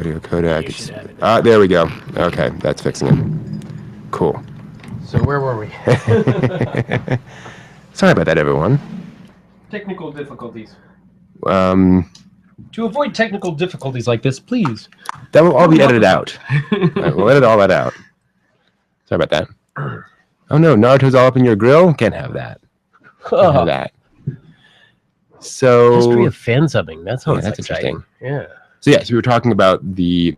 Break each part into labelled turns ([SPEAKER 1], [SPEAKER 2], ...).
[SPEAKER 1] Video codec. There we go. Okay, that's fixing it. Cool.
[SPEAKER 2] So where were we?
[SPEAKER 1] Sorry about that, everyone.
[SPEAKER 2] Technical difficulties.
[SPEAKER 1] To
[SPEAKER 2] avoid technical difficulties like this, please.
[SPEAKER 1] That will all be edited out. Right, we'll edit all that out. Sorry about that. Oh no, Naruto's all up in your grill? Can't have that. Can't have that. So
[SPEAKER 2] history of fan subbing. That's how
[SPEAKER 1] that's interesting.
[SPEAKER 2] Yeah.
[SPEAKER 1] So yes, we were talking about the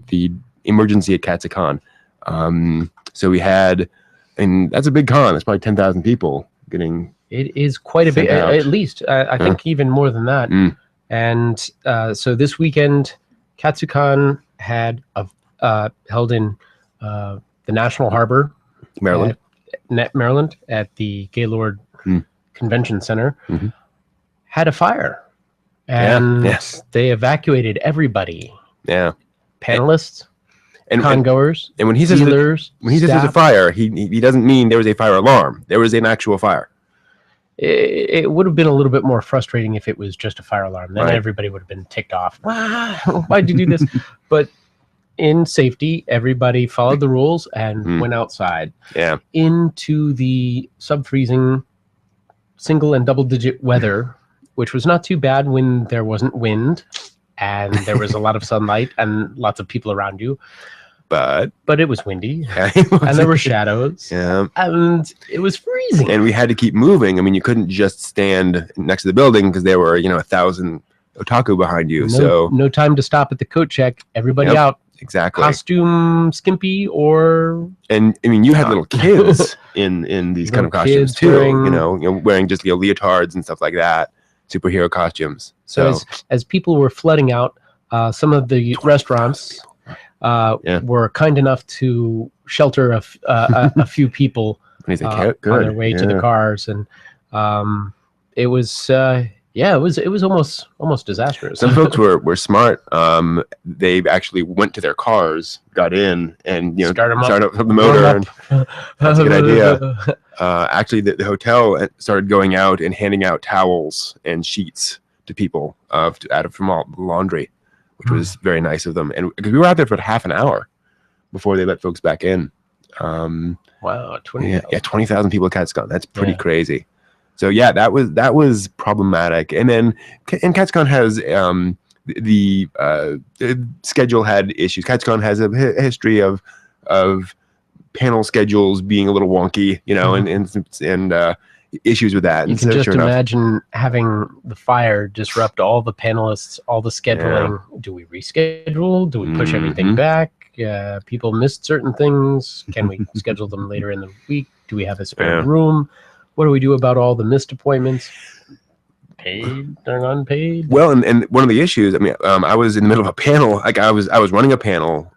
[SPEAKER 1] emergency at Katsacon. So we had, and that's a big con. That's probably 10,000 people getting.
[SPEAKER 2] It is quite a bit, at least. I think even more than that. And so this weekend, Katsacon had held in the National Harbor,
[SPEAKER 1] Maryland,
[SPEAKER 2] Maryland, at the Gaylord Convention Center. Had a fire, and they evacuated everybody.
[SPEAKER 1] Yeah,
[SPEAKER 2] panelists, and con-goers,
[SPEAKER 1] and when he says
[SPEAKER 2] dealers,
[SPEAKER 1] when he says there's a fire, he doesn't mean there was a fire alarm. There was an actual fire.
[SPEAKER 2] It would have been a little bit more frustrating if it was just a fire alarm. Then everybody would have been ticked off. Why'd you do this? But in safety, everybody followed the rules and went outside.
[SPEAKER 1] Yeah,
[SPEAKER 2] into the sub-freezing, single and double-digit weather, which was not too bad when there wasn't wind and there was a lot of sunlight and lots of people around you. But it was windy, and there were shadows, and it was freezing.
[SPEAKER 1] And we had to keep moving. I mean, you couldn't just stand next to the building because there were, 1,000 otaku behind you.
[SPEAKER 2] No time to stop at the coat check. Everybody out.
[SPEAKER 1] Exactly.
[SPEAKER 2] Costume skimpy or.
[SPEAKER 1] And I mean, you had little kids in these kind of costumes too. Wearing just leotards and stuff like that, superhero costumes. So
[SPEAKER 2] as people were flooding out, some of the restaurants. Were kind enough to shelter a few people on their way to the cars, and it was it was almost disastrous.
[SPEAKER 1] Some folks were smart. They actually went to their cars, got in, and start up the motor. And that's a good idea. Actually, the hotel started going out and handing out towels and sheets to people from all the laundry, which was very nice of them. And because we were out there for half an hour before they let folks back in.
[SPEAKER 2] Wow, 20,000.
[SPEAKER 1] Yeah, 20,000 people at Katsacon. That's pretty crazy. So yeah, that was problematic. And then, and Katsacon has the schedule had issues. Katsacon has a history of panel schedules being a little wonky, and issues with that.
[SPEAKER 2] You can just imagine having the fire disrupt all the panelists, all the scheduling. Do we reschedule? Do we push everything back? People missed certain things. Can we schedule them later in the week? Do we have a spare room? What do we do about all the missed appointments? Paid or unpaid?
[SPEAKER 1] Well, and one of the issues, I mean, I was in the middle of a panel. Like I was running a panel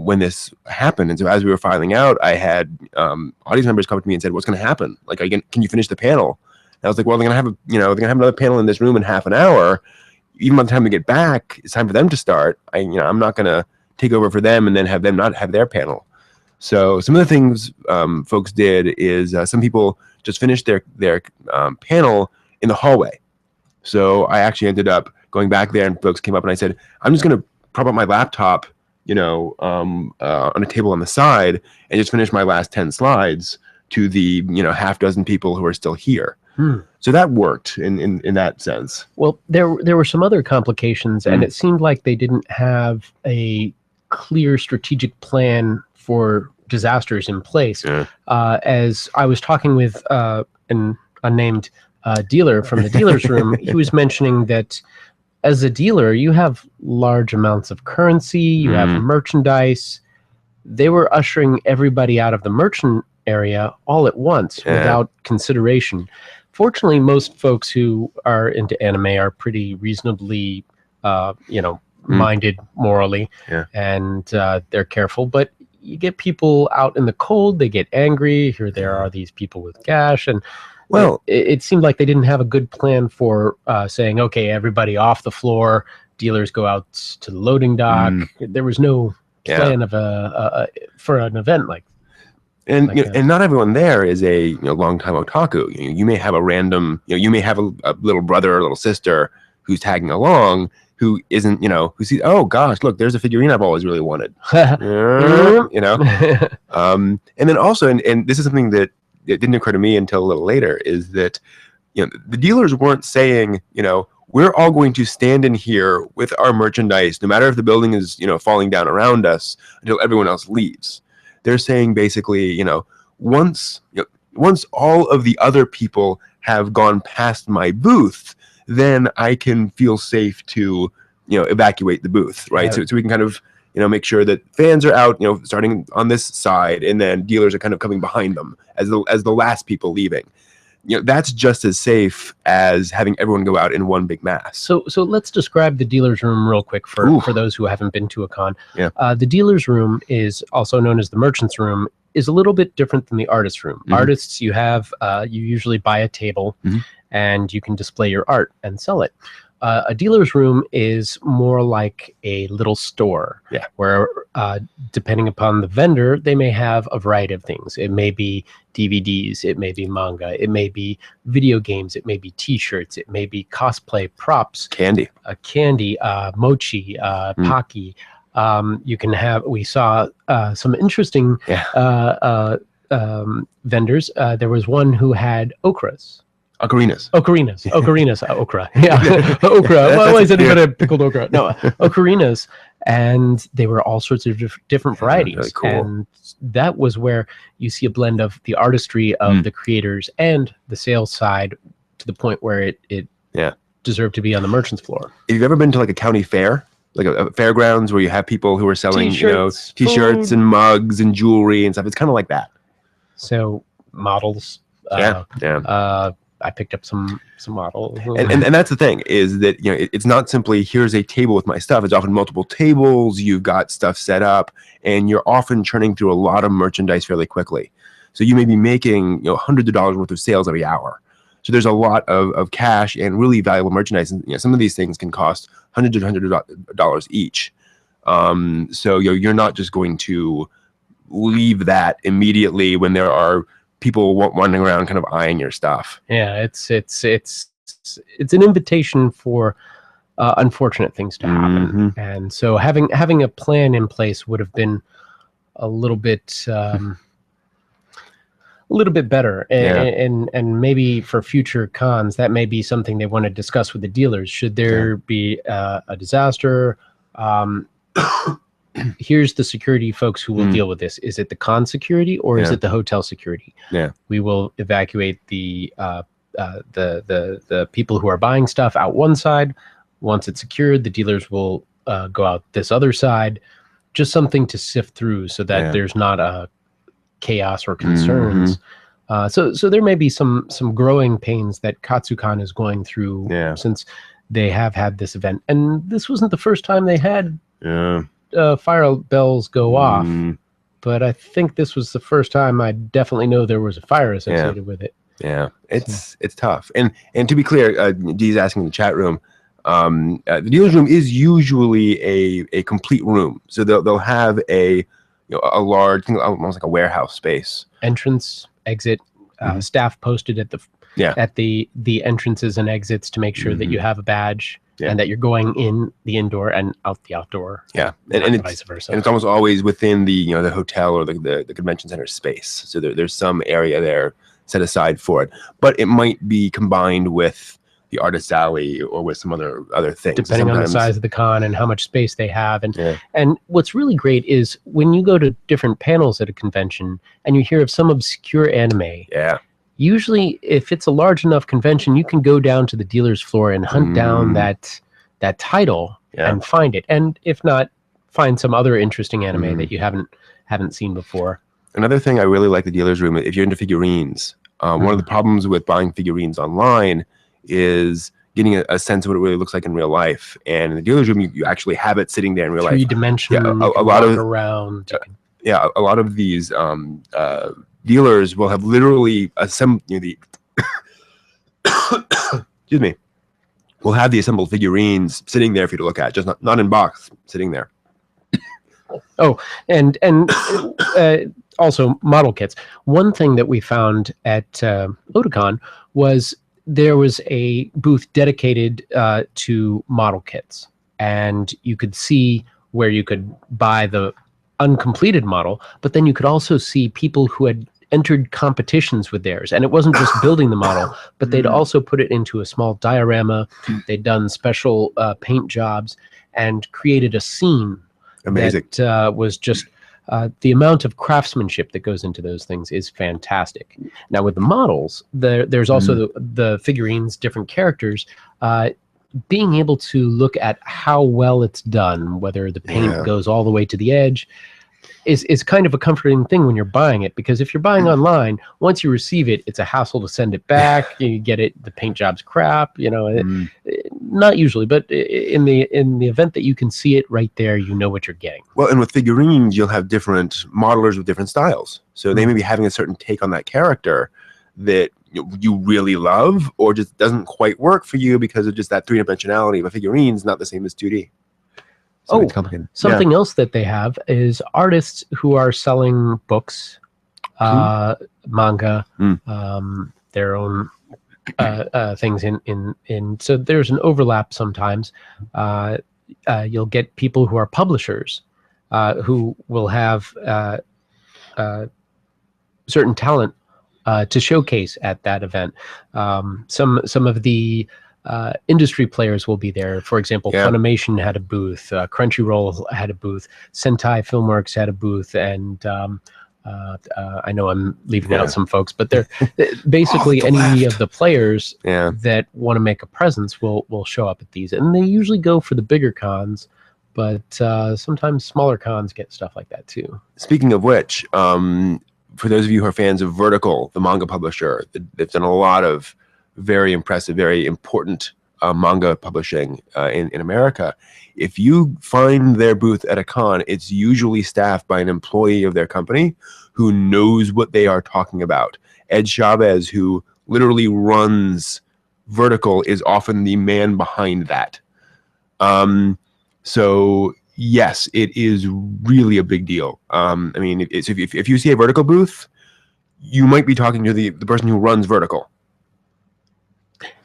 [SPEAKER 1] when this happened, and so as we were filing out, I had audience members come to me and said, "What's going to happen? Like, can you finish the panel?" And I was like, "Well, they're going to have another panel in this room in half an hour. Even by the time we get back, it's time for them to start. I'm not going to take over for them and then have them not have their panel." So some of the things folks did is some people just finished their panel in the hallway. So I actually ended up going back there, and folks came up and I said, "I'm just going to prop up my laptop, on a table on the side and just finish my last 10 slides to the, half dozen people who are still here." So that worked in that sense.
[SPEAKER 2] Well, there were some other complications, and it seemed like they didn't have a clear strategic plan for disasters in place. As I was talking with an unnamed dealer from the dealer's room, he was mentioning that as a dealer, you have large amounts of currency, you have merchandise. They were ushering everybody out of the merchant area all at once without consideration. Fortunately, most folks who are into anime are pretty reasonably, minded morally, and they're careful. But you get people out in the cold, they get angry. Here there are these people with cash, and it seemed like they didn't have a good plan for saying, okay, everybody off the floor, dealers go out to the loading dock. There was no plan of for an event like. And
[SPEAKER 1] and not everyone there is a longtime otaku. You may have a random, you may have a little brother or little sister who's tagging along. who isn't, who sees, oh gosh, look, there's a figurine I've always really wanted. And then also, and this is something that it didn't occur to me until a little later, is that the dealers weren't saying, we're all going to stand in here with our merchandise, no matter if the building is, falling down around us, until everyone else leaves. They're saying basically, once all of the other people have gone past my booth, then I can feel safe to, evacuate the booth, right? So we can kind of, make sure that fans are out, starting on this side, and then dealers are kind of coming behind them as the last people leaving. That's just as safe as having everyone go out in one big mass.
[SPEAKER 2] So let's describe the dealer's room real quick for those who haven't been to a con.
[SPEAKER 1] Yeah.
[SPEAKER 2] The dealer's room is also known as the merchant's room, is a little bit different than the artist's room. Artists, you usually buy a table and you can display your art and sell it. A dealer's room is more like a little store, where depending upon the vendor, they may have a variety of things. It may be DVDs, it may be manga, it may be video games, it may be T-shirts, it may be cosplay props,
[SPEAKER 1] candy,
[SPEAKER 2] mochi, Pocky. You can have. We saw some interesting vendors. There was one who had okras.
[SPEAKER 1] Okra.
[SPEAKER 2] Yeah. Okra. Why is anybody a pickled okra? No, ocarinas. And they were all sorts of different varieties.
[SPEAKER 1] Really cool. And
[SPEAKER 2] that was where you see a blend of the artistry of the creators and the sales side, to the point where it deserved to be on the merchant's floor.
[SPEAKER 1] Have you ever been to like a county fair? Like a fairgrounds where you have people who are selling, T-shirts and mugs and jewelry and stuff. It's kind of like that.
[SPEAKER 2] So models. I picked up some models.
[SPEAKER 1] And that's the thing, is that it's not simply here's a table with my stuff. It's often multiple tables. You've got stuff set up, and you're often churning through a lot of merchandise fairly quickly. So you may be making hundreds of dollars worth of sales every hour. So there's a lot of cash and really valuable merchandise. And some of these things can cost hundreds of dollars each. So you're not just going to leave that immediately when there are people running around kind of eyeing your stuff.
[SPEAKER 2] Yeah, it's an invitation for unfortunate things to happen. And so having a plan in place would have been a little bit better. And maybe for future cons, that may be something they want to discuss with the dealers. Should there be a disaster? Here's the security folks who will deal with this. Is it the con security or is it the hotel security?
[SPEAKER 1] Yeah,
[SPEAKER 2] we will evacuate the people who are buying stuff out one side. Once it's secured, the dealers will go out this other side. Just something to sift through so that there's not a chaos or concerns. So there may be some growing pains that Katsacon is going through since they have had this event, and this wasn't the first time they had fire bells go off, but I think this was the first time I definitely know there was a fire associated with it.
[SPEAKER 1] Yeah, it's tough. And to be clear, Dee's asking in the chat room, the dealer's room is usually a complete room. So they'll have a large, almost like a warehouse space. Entrance,
[SPEAKER 2] exit, staff posted at the entrances and exits to make sure that you have a badge. And that you're going in the indoor and out the outdoor.
[SPEAKER 1] Yeah, and vice versa. And it's almost always within the the hotel or the convention center space. So there's some area there set aside for it, but it might be combined with the artist alley or with some other things,
[SPEAKER 2] depending on the size of the con and how much space they have. And what's really great is when you go to different panels at a convention and you hear of some obscure anime.
[SPEAKER 1] Yeah.
[SPEAKER 2] Usually, if it's a large enough convention, you can go down to the dealer's floor and hunt down that title and find it. And if not, find some other interesting anime that you haven't seen before.
[SPEAKER 1] Another thing I really like the dealer's room, if you're into figurines, one of the problems with buying figurines online is getting a sense of what it really looks like in real life. And in the dealer's room, you actually have it sitting there in real life.
[SPEAKER 2] Three-dimensional,
[SPEAKER 1] a lot of
[SPEAKER 2] around.
[SPEAKER 1] A lot of these dealers will have literally assembled excuse me, will have the assembled figurines sitting there for you to look at, just not in box, sitting there.
[SPEAKER 2] Oh, and also model kits. One thing that we found at Otakon was there was a booth dedicated to model kits. and you could see where you could buy the uncompleted model, but then you could also see people who had entered competitions with theirs, and it wasn't just building the model, but they'd also put it into a small diorama. They'd done special paint jobs and created a scene.
[SPEAKER 1] Amazing.
[SPEAKER 2] That was just the amount of craftsmanship that goes into those things is fantastic. Now with the models, there's also the figurines, different characters. Being able to look at how well it's done, whether the paint goes all the way to the edge, is kind of a comforting thing when you're buying it, because if you're buying online, once you receive it, it's a hassle to send it back. You get it, the paint job's crap, you know. Not usually, but in the event that you can see it right there, you know what you're getting.
[SPEAKER 1] Well, and with figurines, you'll have different modelers with different styles, so they may be having a certain take on that character that you really love, or just doesn't quite work for you because of just that three-dimensionality of a figurine is not the same as 2D. So it's complicated.
[SPEAKER 2] Something else that they have is artists who are selling books, manga, their own things in. So there's an overlap sometimes. You'll get people who are publishers who will have certain talent to showcase at that event. Some of the industry players will be there. For example, Funimation had a booth, Crunchyroll had a booth, Sentai Filmworks had a booth, and I know I'm leaving out some folks, but they're basically any of the players that want to make a presence will show up at these, and they usually go for the bigger cons, but sometimes smaller cons get stuff like that too.
[SPEAKER 1] Speaking of which, for those of you who are fans of Vertical, the manga publisher, they've done a lot of very impressive, very important manga publishing in America. If you find their booth at a con, it's usually staffed by an employee of their company who knows what they are talking about. Ed Chavez, who literally runs Vertical, is often the man behind that. So yes, it is really a big deal. I mean, if you see a Vertical booth, you might be talking to the person who runs Vertical.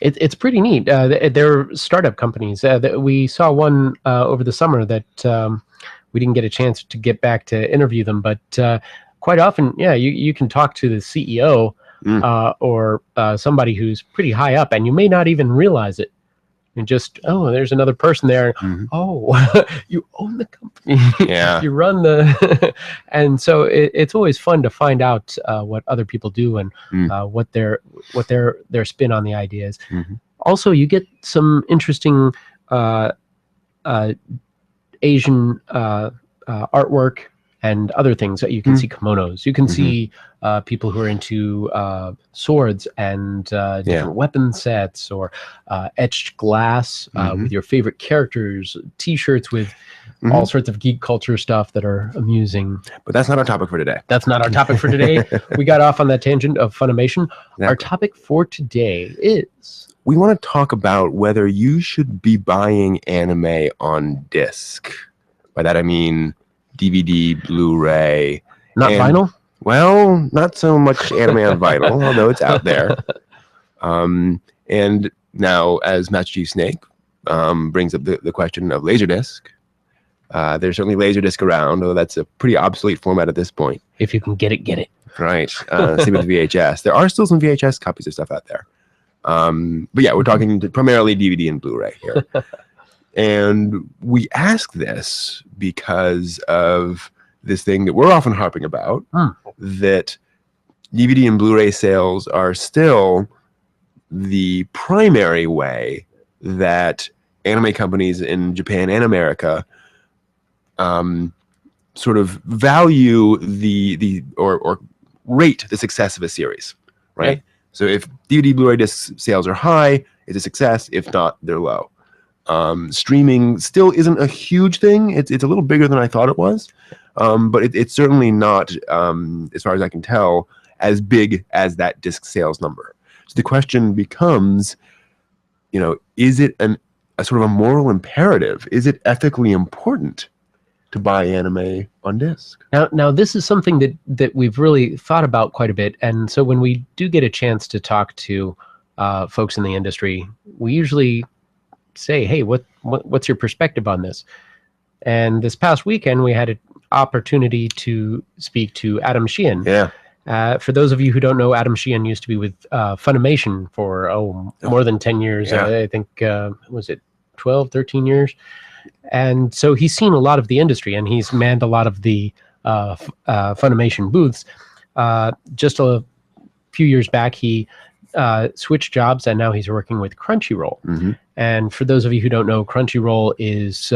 [SPEAKER 2] It's pretty neat. They're startup companies. We saw one over the summer that we didn't get a chance to get back to interview them, but quite often, you can talk to the CEO or somebody who's pretty high up, and you may not even realize it. And just, there's another person there. Oh, you own the company. You run the and so it's always fun to find out what other people do and what their spin on the idea is. Also, you get some interesting Asian artwork and other things that you can see kimonos. You can see people who are into swords and different weapon sets, or etched glass with your favorite characters, T-shirts with all sorts of geek culture stuff that are amusing.
[SPEAKER 1] But that's not our topic for today.
[SPEAKER 2] That's not our topic for today. We got off on that tangent of Funimation. Exactly. Our topic for today is...
[SPEAKER 1] we want to talk about whether you should be buying anime on disc. By that I mean DVD, Blu-ray.
[SPEAKER 2] Not vinyl?
[SPEAKER 1] Well, not so much anime on vinyl, although it's out there. And now, as Master Chief Snake brings up the question of Laserdisc, there's certainly Laserdisc around, although that's a pretty obsolete format at this point.
[SPEAKER 2] If you can get it, get it.
[SPEAKER 1] Right. Same with VHS. There are still some VHS copies of stuff out there. But yeah, we're talking primarily DVD and Blu-ray here. And we ask this because of this thing that we're often harping about, that DVD and Blu-ray sales are still the primary way that anime companies in Japan and America sort of value or rate the success of a series, right? Okay. So if DVD, Blu-ray disc sales are high, it's a success. If not, they're low. Streaming still isn't a huge thing. It's a little bigger than I thought it was, but it's certainly not, as far as I can tell, as big as that disc sales number. So the question becomes, is it a sort of a moral imperative? Is it ethically important to buy anime on disc?
[SPEAKER 2] Now this is something that we've really thought about quite a bit, and so when we do get a chance to talk to folks in the industry, we usually say, hey, what what's your perspective on this? And this past weekend, we had an opportunity to speak to Adam Sheehan.
[SPEAKER 1] Yeah.
[SPEAKER 2] For those of you who don't know, Adam Sheehan used to be with Funimation for more than 10 years.
[SPEAKER 1] Yeah.
[SPEAKER 2] I think, was it 12, 13 years? And so he's seen a lot of the industry, and he's manned a lot of the Funimation booths. Just a few years back, he switched jobs, and now he's working with Crunchyroll.
[SPEAKER 1] Mm-hmm.
[SPEAKER 2] And for those of you who don't know, Crunchyroll is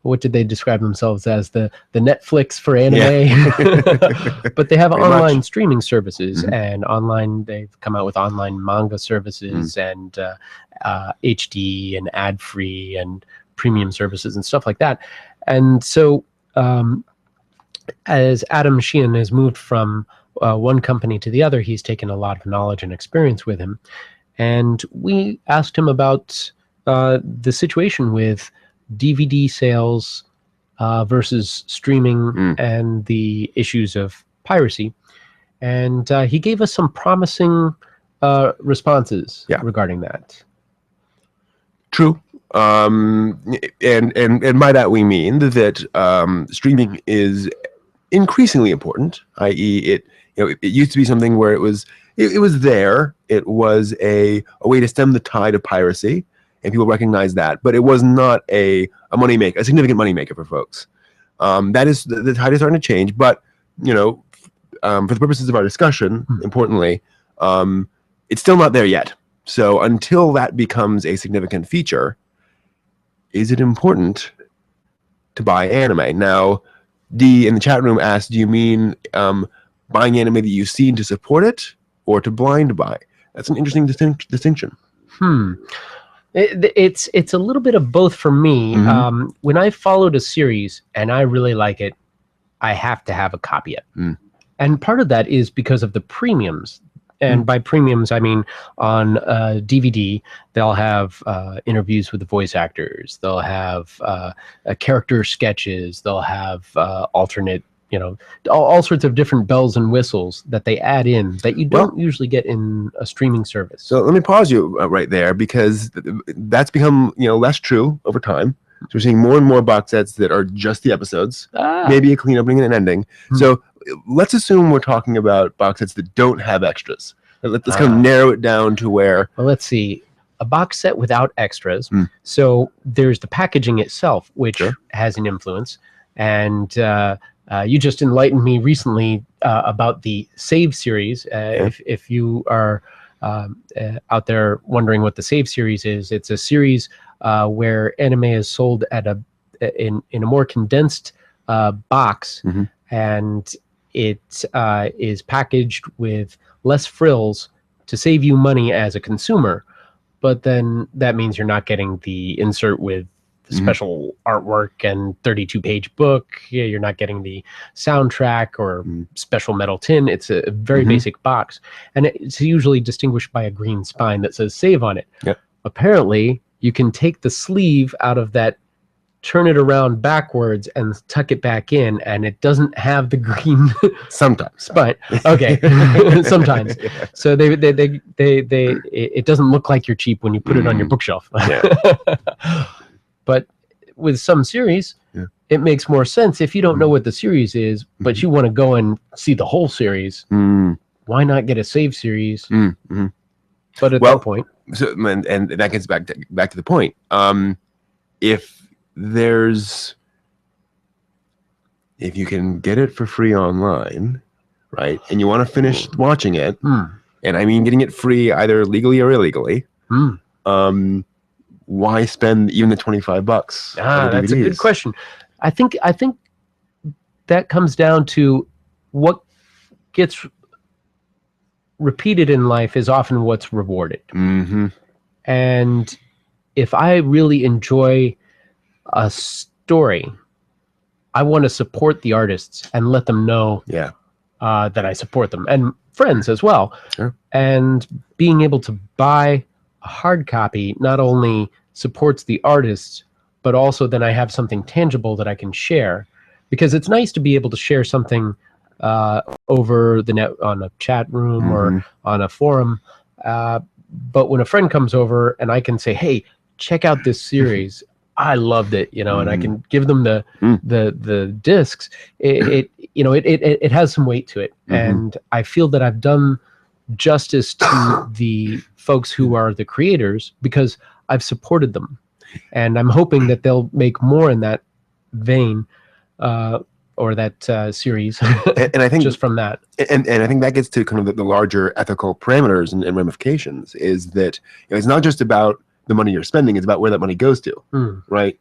[SPEAKER 2] what did they describe themselves as? The Netflix for anime. Yeah. But they have
[SPEAKER 1] Pretty
[SPEAKER 2] online
[SPEAKER 1] much.
[SPEAKER 2] streaming services,
[SPEAKER 1] Mhm.
[SPEAKER 2] and online they've come out with online manga services and HD and ad free and premium services and stuff like that. And so as Adam Sheehan has moved from one company to the other, he's taken a lot of knowledge and experience with him. And we asked him about the situation with DVD sales versus streaming and the issues of piracy. And he gave us some promising responses regarding that.
[SPEAKER 1] True. And by that we mean that streaming is increasingly important, i.e. it used to be something where it was there. It was a way to stem the tide of piracy, and people recognize that, but it was not a significant moneymaker for folks. That is the tide is starting to change, but for the purposes of our discussion, importantly, it's still not there yet. So until that becomes a significant feature, is it important to buy anime? Now, D in the chat room asked, do you mean buying anime that you've seen to support it, or to blind buy? That's an interesting distinction.
[SPEAKER 2] It's a little bit of both for me. When I followed a series and I really like it, I have to have a copy of it. And part of that is because of the premiums. And by premiums, I mean on DVD, they'll have interviews with the voice actors. They'll have character sketches. They'll have alternate, all sorts of different bells and whistles that they add in that you don't usually get in a streaming service.
[SPEAKER 1] So let me pause you right there, because that's become less true over time. So we're seeing more and more box sets that are just the episodes, maybe a clean opening and an ending. So let's assume we're talking about box sets that don't have extras. Let's kind of narrow it down to where.
[SPEAKER 2] Well, let's see. A box set without extras. So there's the packaging itself, which has an influence. And you just enlightened me recently about the Save series. If you are out there wondering what the Save series is, it's a series where anime is sold at in a more condensed box, and it is packaged with less frills to save you money as a consumer. But then that means you're not getting the insert with the special artwork and 32-page book. You're not getting the soundtrack or special metal tin. It's a very basic box, and it's usually distinguished by a green spine that says Save on it. Apparently, you can take the sleeve out of that, turn it around backwards, and tuck it back in, and it doesn't have the green
[SPEAKER 1] sometimes
[SPEAKER 2] spine. Okay, sometimes. So it doesn't look like you're cheap when you put it on your bookshelf. But with some series, it makes more sense. If you don't know what the series is, but you want to go and see the whole series, why not get a Save series? But at that point,
[SPEAKER 1] so, and that gets back to the point. If you can get it for free online, right, and you want to finish watching it, and I mean getting it free either legally or illegally, why spend even the $25?
[SPEAKER 2] That's a good question. I think that comes down to what gets repeated in life is often what's rewarded. And if I really enjoy a story, I want to support the artists and let them know that I support them, and friends as well. And being able to buy a hard copy not only supports the artists, but also then I have something tangible that I can share, because it's nice to be able to share something over the net on a chat room or on a forum. But when a friend comes over and I can say, hey, check out this series, I loved it, you know, and I can give them the discs. It has some weight to it, and I feel that I've done justice to the folks who are the creators because I've supported them, and I'm hoping that they'll make more in that vein. Or that series,
[SPEAKER 1] and I think
[SPEAKER 2] just from that,
[SPEAKER 1] and I think that gets to kind of the larger ethical parameters and ramifications. Is that it's not just about the money you're spending; it's about where that money goes to, right?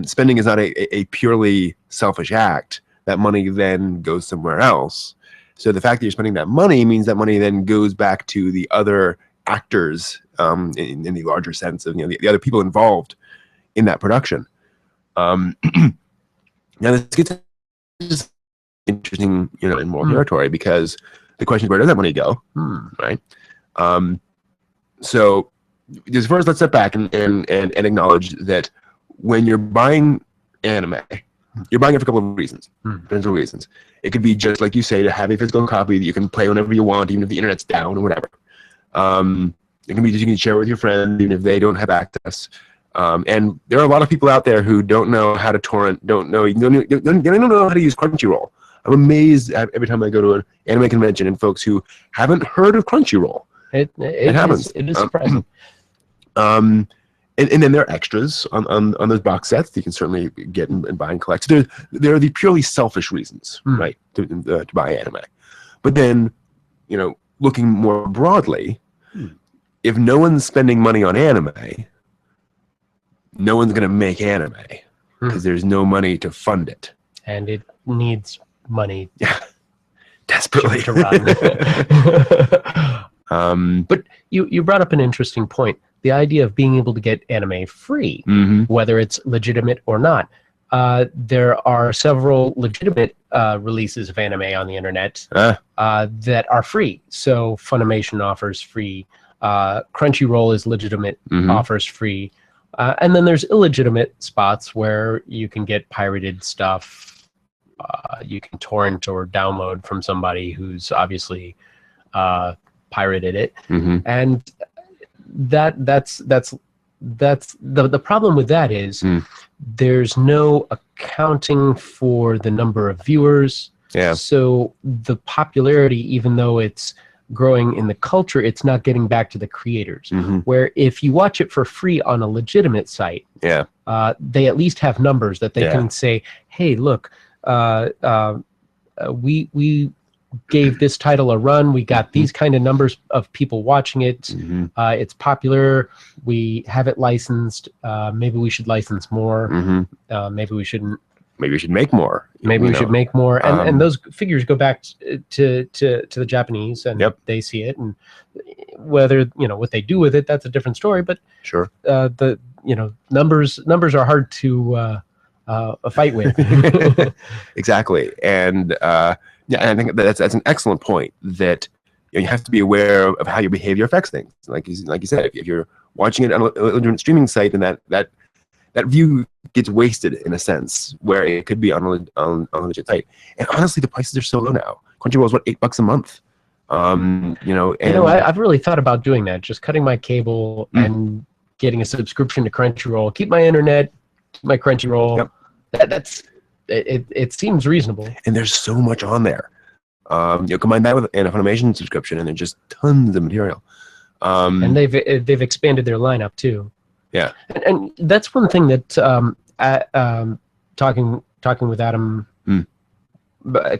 [SPEAKER 1] Spending is not a purely selfish act. That money then goes somewhere else. So the fact that you're spending that money means that money then goes back to the other actors in the larger sense of the other people involved in that production. Now this gets just interesting, in more territory, because the question is, where does that money go, right? So just first, let's step back and acknowledge that when you're buying anime, you're buying it for a couple of reasons. Potential reasons. It could be just like you say, to have a physical copy that you can play whenever you want, even if the internet's down or whatever. It can be just you can share with your friends, even if they don't have access. And there are a lot of people out there who don't know how to torrent, don't know how to use Crunchyroll. I'm amazed every time I go to an anime convention and folks who haven't heard of Crunchyroll.
[SPEAKER 2] It happens. It is surprising.
[SPEAKER 1] And then there are extras on those box sets that you can certainly get and buy and collect. So there are the purely selfish reasons, right, to buy anime. But then, looking more broadly, if no one's spending money on anime, no one's going to make anime because there's no money to fund it.
[SPEAKER 2] And it needs money.
[SPEAKER 1] Yeah, desperately
[SPEAKER 2] to run. But you brought up an interesting point. The idea of being able to get anime free, whether it's legitimate or not. There are several legitimate releases of anime on the internet that are free. So Funimation offers free. Crunchyroll is legitimate, offers free. And then there's illegitimate spots where you can get pirated stuff. You can torrent or download from somebody who's obviously pirated it. And that's the problem with that is there's no accounting for the number of viewers.
[SPEAKER 1] Yeah.
[SPEAKER 2] So the popularity, even though it's growing in the culture, it's not getting back to the creators. Where if you watch it for free on a legitimate site, they at least have numbers that they can say, hey, look, we gave this title a run. We got these kind of numbers of people watching it. It's popular. We have it licensed. Maybe we should license more. Maybe we shouldn't.
[SPEAKER 1] Maybe we should make more.
[SPEAKER 2] Maybe we should make more. And those figures go back to the Japanese, and they see it. And whether what they do with it, that's a different story. But
[SPEAKER 1] sure,
[SPEAKER 2] the numbers are hard to fight with.
[SPEAKER 1] Exactly. And I think that's an excellent point, that you have to be aware of how your behavior affects things. Like you said, if you're watching it on a legitimate streaming site, then that view gets wasted in a sense, where it could be on a legit site. And honestly, the prices are so low now. Crunchyroll is what, $8 a month.
[SPEAKER 2] I've really thought about doing that, just cutting my cable and getting a subscription to Crunchyroll. Keep my internet, keep my Crunchyroll. That's it seems reasonable. And
[SPEAKER 1] there's so much on there. Combine that with a Funimation subscription, and there's just tons of material.
[SPEAKER 2] And they've expanded their lineup too.
[SPEAKER 1] Yeah,
[SPEAKER 2] and that's one thing that talking with Adam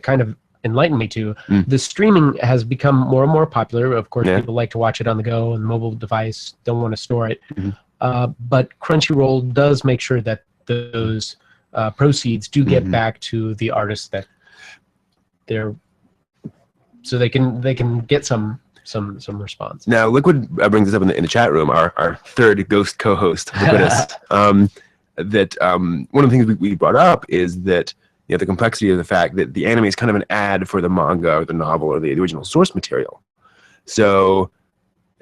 [SPEAKER 2] kind of enlightened me to. The streaming has become more and more popular. Of course, people like to watch it on the go and mobile device, don't want to store it. But Crunchyroll does make sure that those proceeds do get back to the artists that they're, so they can get some response. Now,
[SPEAKER 1] Liquid brings us up in the chat room, our third ghost co-host, Liquidus, that one of the things we brought up is that the complexity of the fact that the anime is kind of an ad for the manga or the novel or the original source material. So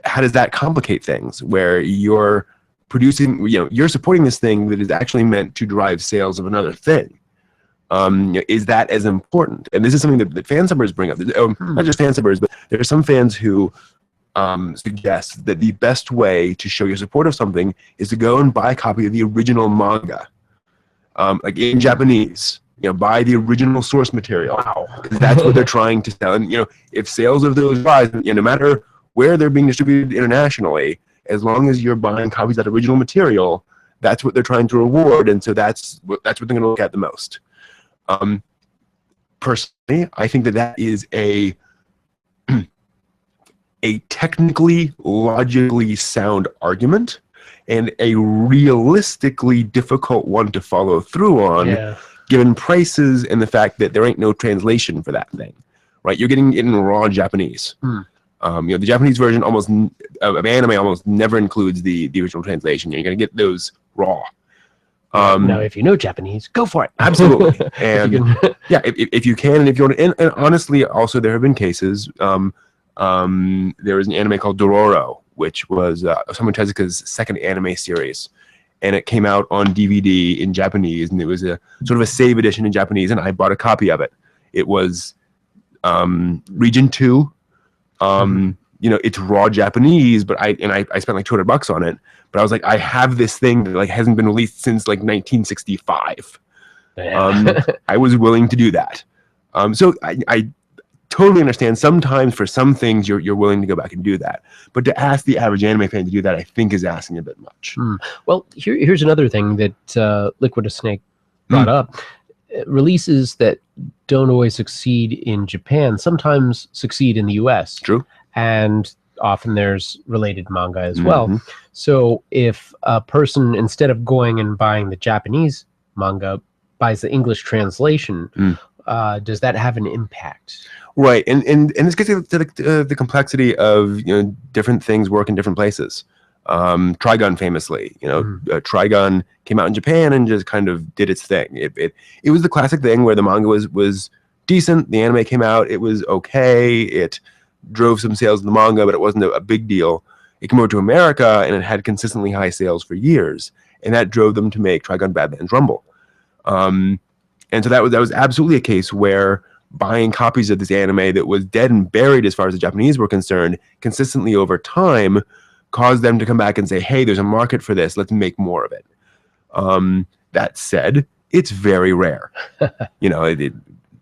[SPEAKER 1] how does that complicate things, where you're producing, you're supporting this thing that is actually meant to drive sales of another thing? Is that as important? And this is something that fan subbers bring up. Not just fan subbers, but there are some fans who suggests that the best way to show your support of something is to go and buy a copy of the original manga, like in Japanese. You know, buy the original source material.
[SPEAKER 2] Wow.
[SPEAKER 1] Because that's what they're trying to sell. And you know, if sales of those rise, you know, no matter where they're being distributed internationally, as long as you're buying copies of that original material, that's what they're trying to reward. And so that's what they're going to look at the most. Personally, I think that is a technically, logically sound argument, and a realistically difficult one to follow through on, given prices and the fact that there ain't no translation for that thing, right? You're getting it in raw Japanese. You know, the Japanese version of anime almost never includes the original translation. You're going to get those raw.
[SPEAKER 2] Now, if you know Japanese, go for it.
[SPEAKER 1] Absolutely. And yeah, if you can, and if you want to, and honestly, also there have been cases. There was an anime called Dororo, which was Osamu Tezuka's second anime series, and it came out on DVD in Japanese, and it was a sort of a save edition in Japanese, and I bought a copy of it. It was Region 2. You know, it's raw Japanese, but I spent like $200 on it. But I was like, I have this thing that like hasn't been released since like 1965. I was willing to do that. So I totally understand. Sometimes for some things you're willing to go back and do that, but to ask the average anime fan to do that, I think is asking a bit much.
[SPEAKER 2] Well, here's another thing that Liquid Snake brought up. Releases that don't always succeed in Japan sometimes succeed in the US.
[SPEAKER 1] True.
[SPEAKER 2] And often there's related manga as well. So if a person, instead of going and buying the Japanese manga, buys the English translation, does that have an impact?
[SPEAKER 1] Right, and this gets to the complexity of, you know, different things work in different places. Trigun famously, you know, Trigun came out in Japan and just kind of did its thing. It was the classic thing where the manga was decent, the anime came out, it was okay, it drove some sales in the manga, but it wasn't a big deal. It came over to America and it had consistently high sales for years, and that drove them to make Trigun Badlands Rumble. And so that was absolutely a case where buying copies of this anime that was dead and buried as far as the Japanese were concerned consistently over time caused them to come back and say, hey, there's a market for this, let's make more of it. That said, it's very rare. You know,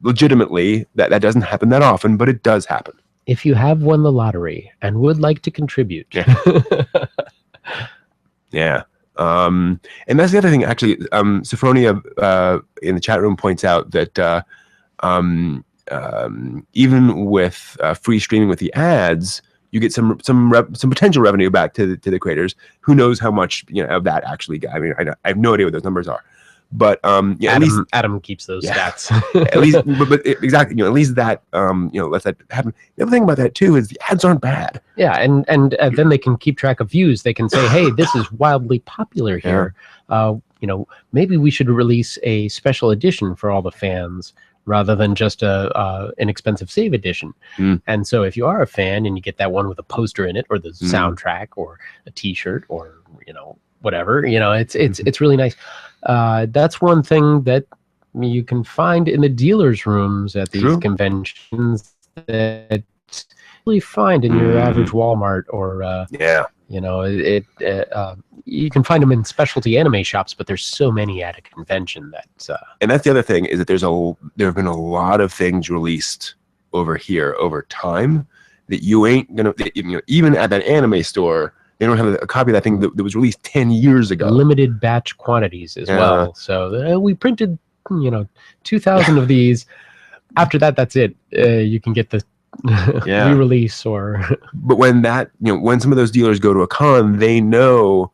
[SPEAKER 1] legitimately, that doesn't happen that often, but it does happen.
[SPEAKER 2] If you have won the lottery and would like to contribute.
[SPEAKER 1] Yeah. And that's the other thing, actually. Sophronia in the chat room points out that even with free streaming with the ads, you get some potential revenue back to the creators. Who knows how much, you know, of that actually got? I mean, I have no idea what those numbers are, but yeah,
[SPEAKER 2] Adam keeps those stats.
[SPEAKER 1] At least, but exactly, you know, at least that you know, lets that happen. The other thing about that too is the ads aren't bad.
[SPEAKER 2] Yeah, and then they can keep track of views. They can say, hey, this is wildly popular here. You know, maybe we should release a special edition for all the fans, rather than just an expensive save edition. And so if you are a fan and you get that one with a poster in it, or the soundtrack, or a t-shirt, or, you know, whatever, you know, it's really nice. That's one thing that you can find in the dealers' rooms at these conventions that you really find in your average Walmart or you know, you can find them in specialty anime shops, but there's so many at a convention that.
[SPEAKER 1] And that's the other thing, is that there have been a lot of things released over here over time that you ain't gonna, you know, even at that anime store, they don't have a copy of that thing that was released 10 years ago.
[SPEAKER 2] Limited batch quantities as well. So we printed, you know, 2,000 of these. After that, that's it. You can get the re-release or.
[SPEAKER 1] But when that, you know, when some of those dealers go to a con, they know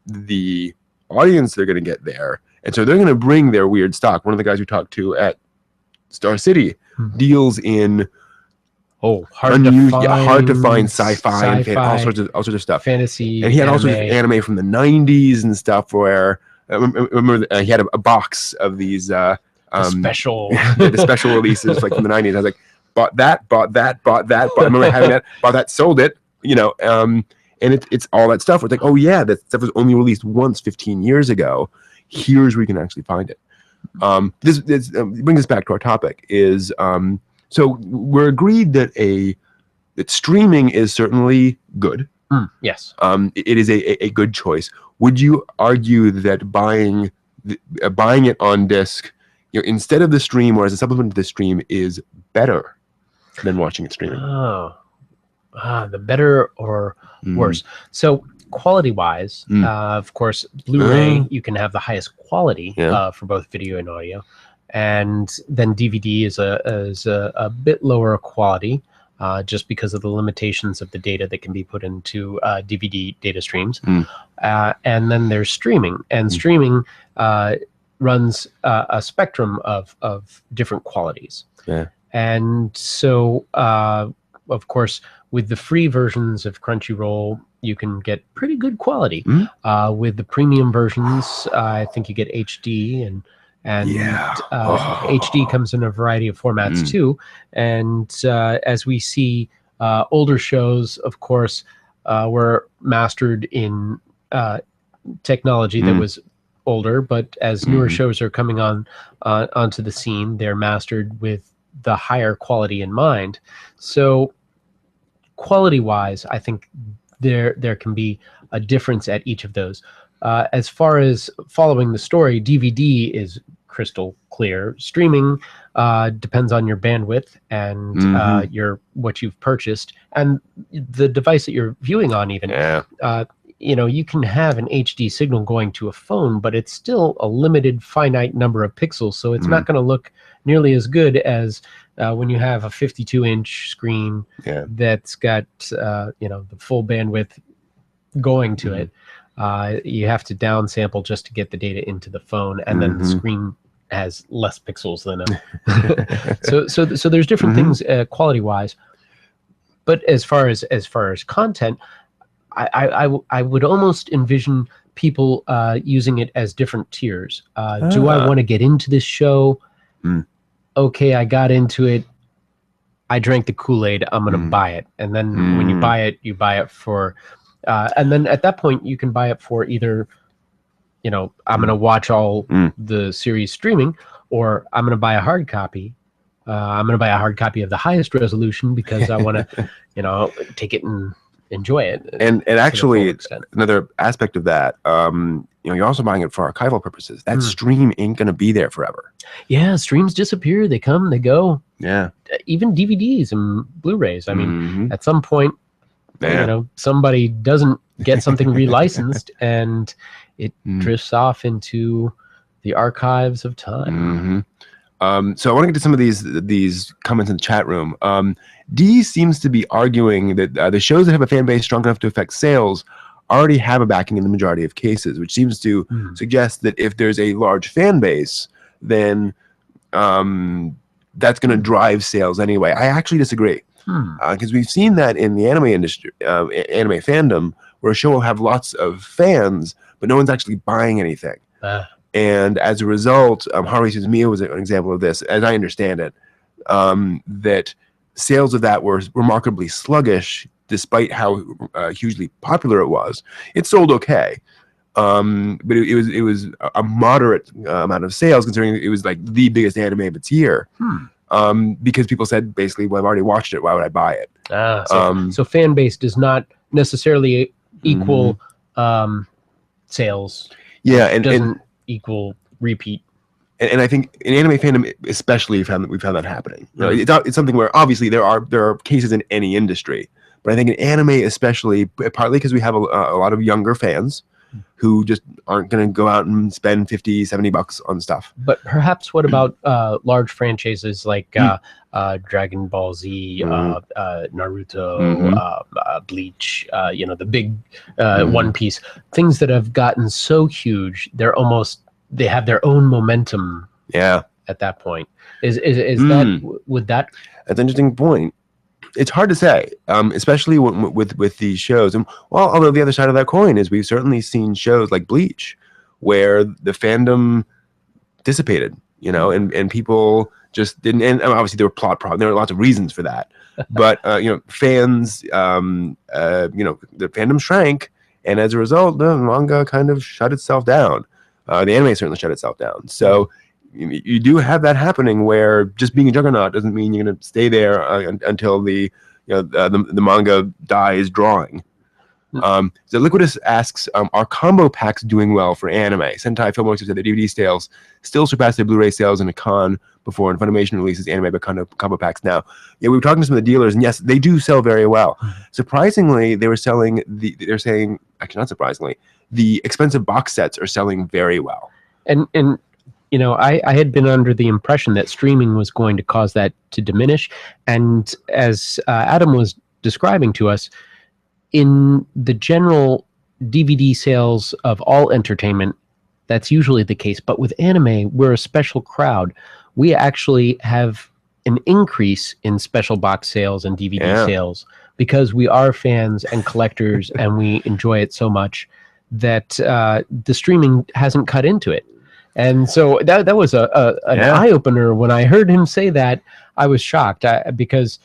[SPEAKER 1] the audience they're going to get there, and so they're going to bring their weird stock. One of the guys we talked to at Star City deals in hard to find sci-fi and all sorts of stuff,
[SPEAKER 2] fantasy,
[SPEAKER 1] and he had all sorts of anime from the 90s and stuff. Where I remember he had a box of these the special releases like from the 90s. I was like, bought that. I remember having that, bought that, sold it, you know. And it's all that stuff. It's like, oh yeah, that stuff was only released once 15 years ago. Here's where you can actually find it. This brings us back to our topic. Is so we're agreed that that streaming is certainly good.
[SPEAKER 2] Yes.
[SPEAKER 1] It is a good choice. Would you argue that buying it on disc, instead of the stream or as a supplement to the stream, is better than watching it streaming?
[SPEAKER 2] Oh, the better or worse. So quality-wise, of course, Blu-ray, you can have the highest quality for both video and audio, and then DVD is a bit lower quality. Just because of the limitations of the data that can be put into DVD data streams. And then there's streaming. And streaming runs a spectrum of different qualities.
[SPEAKER 1] Yeah.
[SPEAKER 2] And so, of course, with the free versions of Crunchyroll, you can get pretty good quality. With the premium versions, I think you get HD and HD comes in a variety of formats too. And as we see, older shows, of course, were mastered in technology that was older, but as newer shows are coming onto the scene, they're mastered with the higher quality in mind. So quality-wise, I think there can be a difference at each of those. As far as following the story, DVD is crystal clear. Streaming depends on your bandwidth and what you've purchased and the device that you're viewing on. Even you can have an HD signal going to a phone, but it's still a limited, finite number of pixels, so it's not going to look nearly as good as when you have a 52-inch screen that's got the full bandwidth going to it. You have to downsample just to get the data into the phone, and then the screen has less pixels than a. So there's different things quality-wise, but as far as content, I would almost envision people using it as different tiers. Do I want to get into this show? Okay, I got into it. I drank the Kool-Aid. I'm going to buy it, and then when you buy it for. And then at that point, you can buy it for either, I'm going to watch all the series streaming, or I'm going to buy a hard copy. I'm going to buy a hard copy of the highest resolution because I want to, take it and enjoy it.
[SPEAKER 1] And actually, another aspect of that, you're also buying it for archival purposes. That stream ain't going to be there forever.
[SPEAKER 2] Yeah, streams disappear. They come, they go.
[SPEAKER 1] Yeah.
[SPEAKER 2] Even DVDs and Blu-rays. I mean, at some point, somebody doesn't get something relicensed and it drifts off into the archives of time.
[SPEAKER 1] So I want to get to some of these comments in the chat room. D seems to be arguing that the shows that have a fan base strong enough to affect sales already have a backing in the majority of cases, which seems to suggest that if there's a large fan base, then that's going to drive sales anyway. I actually disagree. Because we've seen that in the anime industry, anime fandom, where a show will have lots of fans, but no one's actually buying anything. And as a result, Haruhi Suzumiya was an example of this, as I understand it, that sales of that were remarkably sluggish, despite how hugely popular it was. It sold okay, but it was a moderate amount of sales, considering it was like the biggest anime of its year. Because people said basically, well, I've already watched it. Why would I buy it?
[SPEAKER 2] So fan base does not necessarily equal sales.
[SPEAKER 1] Yeah,
[SPEAKER 2] and doesn't equal repeat.
[SPEAKER 1] And I think in anime fandom, especially, we found that happening. It's something where obviously there are cases in any industry, but I think in anime especially, partly because we have a lot of younger fans who just aren't going to go out and spend $50-$70 on stuff.
[SPEAKER 2] But perhaps what about large franchises like Dragon Ball Z, Naruto, Bleach, the big One Piece, things that have gotten so huge, they have their own momentum.
[SPEAKER 1] Yeah.
[SPEAKER 2] At that point, is that
[SPEAKER 1] that's an interesting point. It's hard to say, especially with these shows. And although the other side of that coin is we've certainly seen shows like Bleach where the fandom dissipated, and people just didn't. And obviously there were plot problems. There were lots of reasons for that. But fans, the fandom shrank, and as a result, the manga kind of shut itself down. The anime certainly shut itself down. So you do have that happening where just being a juggernaut doesn't mean you're going to stay there until the the manga dies drawing. So Liquidus asks, are combo packs doing well for anime? Sentai Filmworks said the DVD sales still surpass their Blu-ray sales in a con before, and Funimation releases anime but combo packs now. Yeah, we were talking to some of the dealers, and yes, they do sell very well. Surprisingly, they're saying, actually not surprisingly, the expensive box sets are selling very well.
[SPEAKER 2] And I had been under the impression that streaming was going to cause that to diminish, and as Adam was describing to us, in the general DVD sales of all entertainment, that's usually the case. But with anime, we're a special crowd. We actually have an increase in special box sales and DVD sales because we are fans and collectors and we enjoy it so much that the streaming hasn't cut into it. And so that was an eye-opener. When I heard him say that, I was shocked because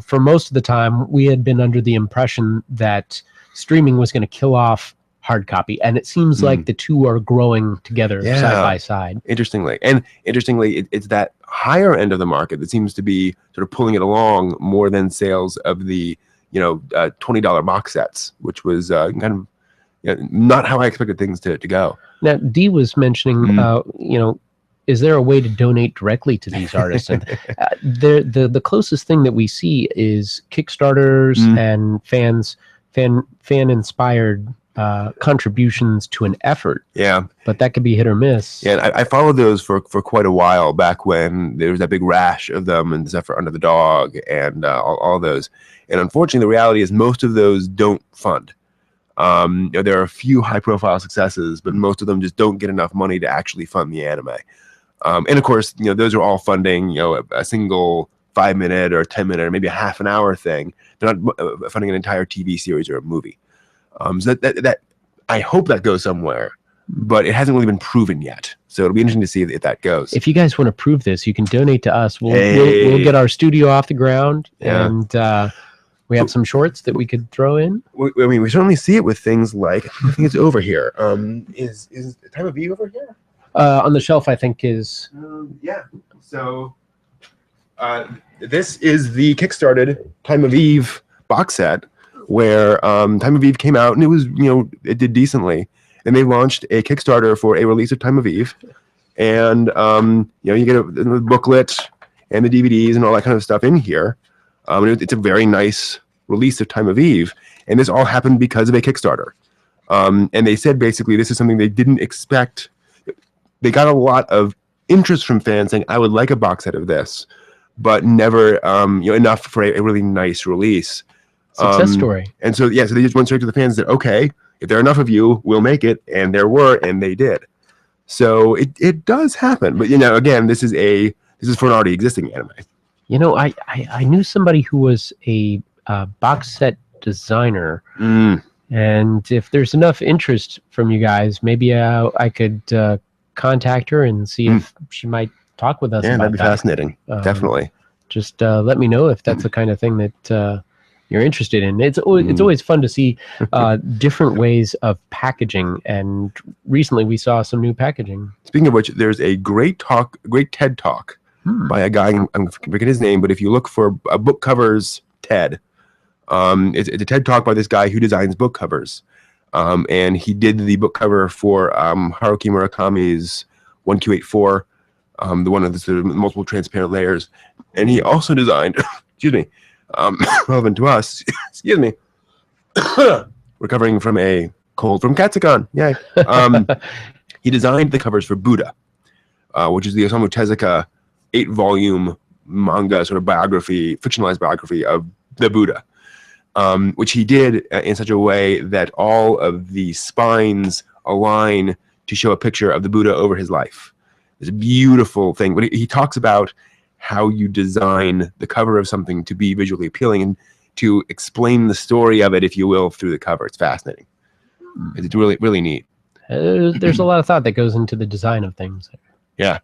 [SPEAKER 2] for most of the time, we had been under the impression that streaming was going to kill off hard copy, and it seems like the two are growing together side by side.
[SPEAKER 1] Interestingly, it's that higher end of the market that seems to be sort of pulling it along more than sales of the $20 box sets, which was kind of not how I expected things to go.
[SPEAKER 2] Now, Dee was mentioning, is there a way to donate directly to these artists? And the closest thing that we see is Kickstarters and fan inspired contributions to an effort.
[SPEAKER 1] Yeah,
[SPEAKER 2] but that could be hit or miss.
[SPEAKER 1] Yeah, and I followed those for quite a while back when there was that big rash of them and stuff for Under the Dog and all those. And unfortunately, the reality is most of those don't fund. There are a few high-profile successes, but most of them just don't get enough money to actually fund the anime. And of course, those are all funding, a single 5-minute or 10-minute or maybe a half an hour thing. They're not funding an entire TV series or a movie. So that I hope that goes somewhere, but it hasn't really been proven yet. So it'll be interesting to see if that goes.
[SPEAKER 2] If you guys want to prove this, you can donate to us. We'll get our studio off the ground, and we have some shorts that we could throw in.
[SPEAKER 1] We certainly see it with things like, I think it's over here. Is Time of Eve over here?
[SPEAKER 2] On the shelf, I think is.
[SPEAKER 1] Yeah. So this is the Kickstarted Time of Eve box set, where Time of Eve came out, and it was, it did decently. And they launched a Kickstarter for a release of Time of Eve. And, you get a booklet and the DVDs and all that kind of stuff in here. It's a very nice release of Time of Eve. And this all happened because of a Kickstarter. And they said, basically, this is something they didn't expect. They got a lot of interest from fans saying, I would like a box set of this, but never enough for a really nice release.
[SPEAKER 2] Success story.
[SPEAKER 1] And so, so they just went straight to the fans and said, okay, if there are enough of you, we'll make it. And there were, and they did. So it does happen. But, again, this is for an already existing anime.
[SPEAKER 2] I knew somebody who was a box set designer. And if there's enough interest from you guys, maybe I could contact her and see if she might talk with us about
[SPEAKER 1] that'd be fascinating. Definitely.
[SPEAKER 2] Just let me know if that's the kind of thing that you're interested in. It's always fun to see different ways of packaging, and recently we saw some new packaging.
[SPEAKER 1] Speaking of which, there's a great TED talk by a guy, I'm forgetting his name, but if you look for book covers TED, it's a TED talk by this guy who designs book covers, and he did the book cover for Haruki Murakami's 1Q84, the one of the multiple transparent layers, and he also designed excuse me, relevant to us, excuse me, recovering from a cold from Katsacon, yay. He designed the covers for Buddha, which is the Osamu Tezuka 8-volume manga sort of biography, fictionalized biography of the Buddha, which he did in such a way that all of the spines align to show a picture of the Buddha over his life. It's a beautiful thing. But he talks about how you design the cover of something to be visually appealing and to explain the story of it, if you will, through the cover. It's fascinating. It's really, really neat.
[SPEAKER 2] There's a lot of thought that goes into the design of things.
[SPEAKER 1] Yeah.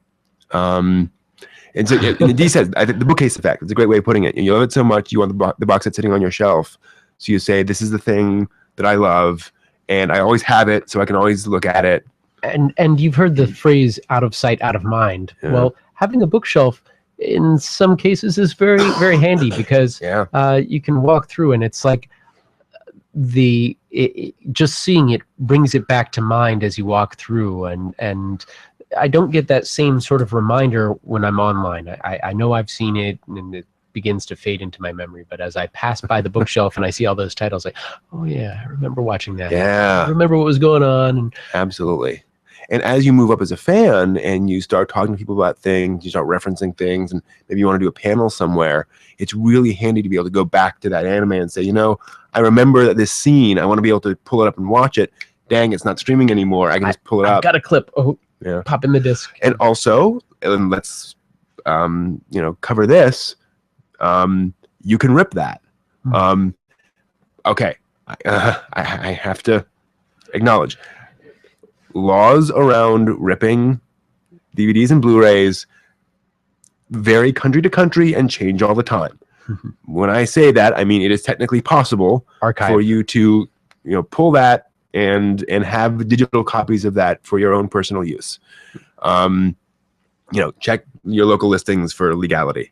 [SPEAKER 1] And so Dee says, I think the bookcase effect, it's a great way of putting it. You love it so much, you want the box set sitting on your shelf. So you say, this is the thing that I love, and I always have it, so I can always look at it.
[SPEAKER 2] And you've heard the phrase out of sight, out of mind. Yeah. Well, having a bookshelf in some cases is very, very handy because you can walk through and it's like just seeing it brings it back to mind as you walk through, and I don't get that same sort of reminder when I'm online. I know I've seen it and it begins to fade into my memory, but as I pass by the bookshelf and I see all those titles, like, oh yeah, I remember watching that.
[SPEAKER 1] Yeah,
[SPEAKER 2] I remember what was going on. And
[SPEAKER 1] absolutely. And as you move up as a fan and you start talking to people about things, you start referencing things, and maybe you want to do a panel somewhere, it's really handy to be able to go back to that anime and say, you know, I remember that this scene, I want to be able to pull it up and watch it. Dang, it's not streaming anymore. I can just pull it up.
[SPEAKER 2] I've got a clip. Oh, yeah. Pop in the disc.
[SPEAKER 1] And also, and let's, you know, cover this. You can rip that. Okay. I have to acknowledge laws around ripping DVDs and Blu-rays vary country to country and change all the time. When I say that, I mean it is technically possible for you to, you know, pull that and have digital copies of that for your own personal use. You know, check your local listings for legality.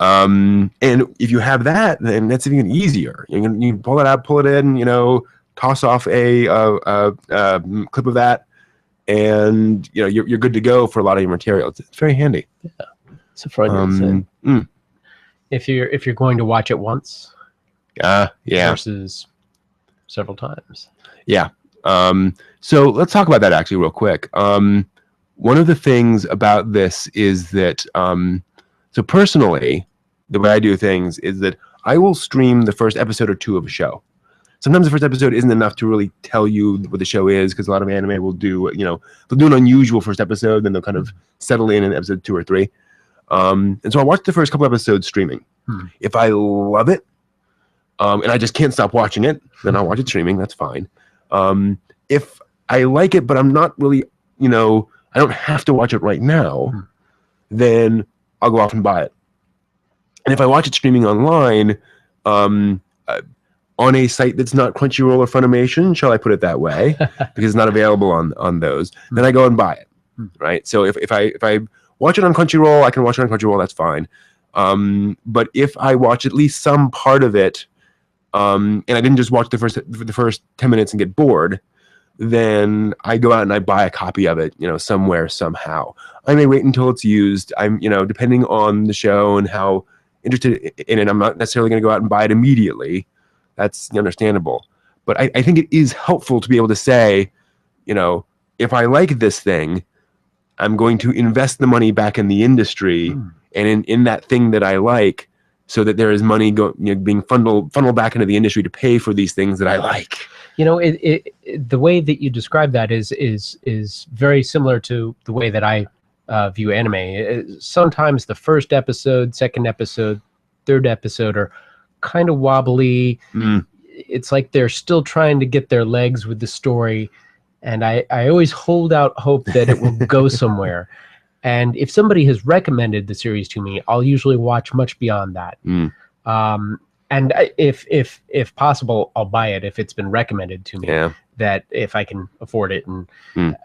[SPEAKER 1] And if you have that, then that's even easier. You can pull it out, pull it in, you know, toss off a clip of that, and you know you're good to go for a lot of your material. It's very handy.
[SPEAKER 2] Yeah, it's a Freudian thing. If you're going to watch it once, versus several times.
[SPEAKER 1] Yeah. So let's talk about that actually real quick. One of the things about this is that so personally, the way I do things is that I will stream the first episode or two of a show. Sometimes the first episode isn't enough to really tell you what the show is, because a lot of anime will do, you know, they'll do an unusual first episode, then they'll kind of settle in episode 2 or 3. And so I watch the first couple episodes streaming. If I love it, and I just can't stop watching it, then I'll watch it streaming. That's fine. If I like it, but I'm not really, you know, I don't have to watch it right now, then I'll go off and buy it. And if I watch it streaming online, on a site that's not Crunchyroll or Funimation, shall I put it that way, because it's not available on those, then I go and buy it, right? So if I watch it on Crunchyroll, I can watch it on Crunchyroll, that's fine. But if I watch at least some part of it, and I didn't just watch the first 10 minutes and get bored, then I go out and I buy a copy of it, you know, somewhere, somehow. I may wait until it's used. I'm, you know, depending on the show and how interested in it, I'm not necessarily going to go out and buy it immediately. That's understandable. But I think it is helpful to be able to say, you know, if I like this thing, I'm going to invest the money back in the industry and in that thing that I like, so that there is money being funneled back into the industry to pay for these things that I like.
[SPEAKER 2] You know, the way that you describe that is very similar to the way that I view anime. Sometimes the first episode, second episode, third episode are kind of wobbly. It's like they're still trying to get their legs with the story, and I always hold out hope that it will go somewhere. And if somebody has recommended the series to me, I'll usually watch much beyond that. And if possible, I'll buy it if it's been recommended to me, that if I can afford it. And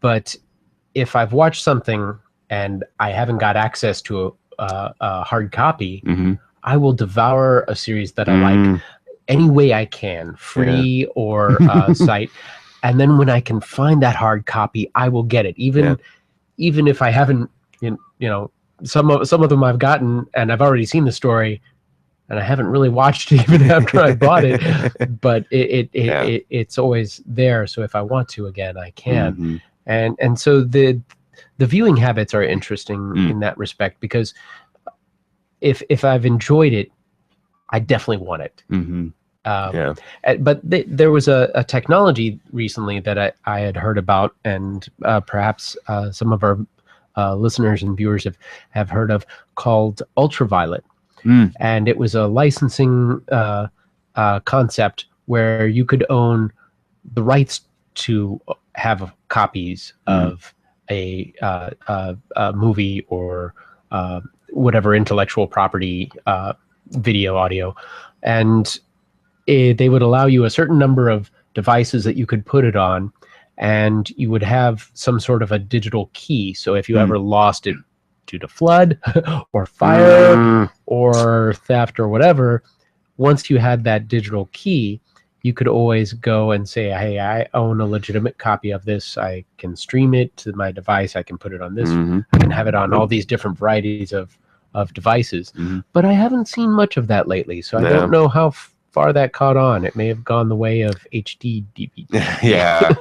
[SPEAKER 2] but if I've watched something and I haven't got access to a hard copy, I will devour a series that I like any way I can, free or site. And then when I can find that hard copy, I will get it. Even if I haven't, you know, some of them I've gotten and I've already seen the story, and I haven't really watched it even after I bought it. But it's always there. So if I want to again, I can. And so the viewing habits are interesting in that respect, because if I've enjoyed it, I definitely want it. But there was a technology recently that I had heard about, and perhaps some of our listeners and viewers have heard of, called ultraviolet. And it was a licensing concept where you could own the rights to have copies of a movie or whatever intellectual property, video, audio, and they would allow you a certain number of devices that you could put it on, and you would have some sort of a digital key. So if you ever lost it due to flood or fire or theft or whatever, once you had that digital key, you could always go and say, hey, I own a legitimate copy of this. I can stream it to my device. I can put it on this. I can have it on all these different varieties of devices. But I haven't seen much of that lately, so I don't know how far that caught on. It may have gone the way of HD DVD.
[SPEAKER 1] Yeah.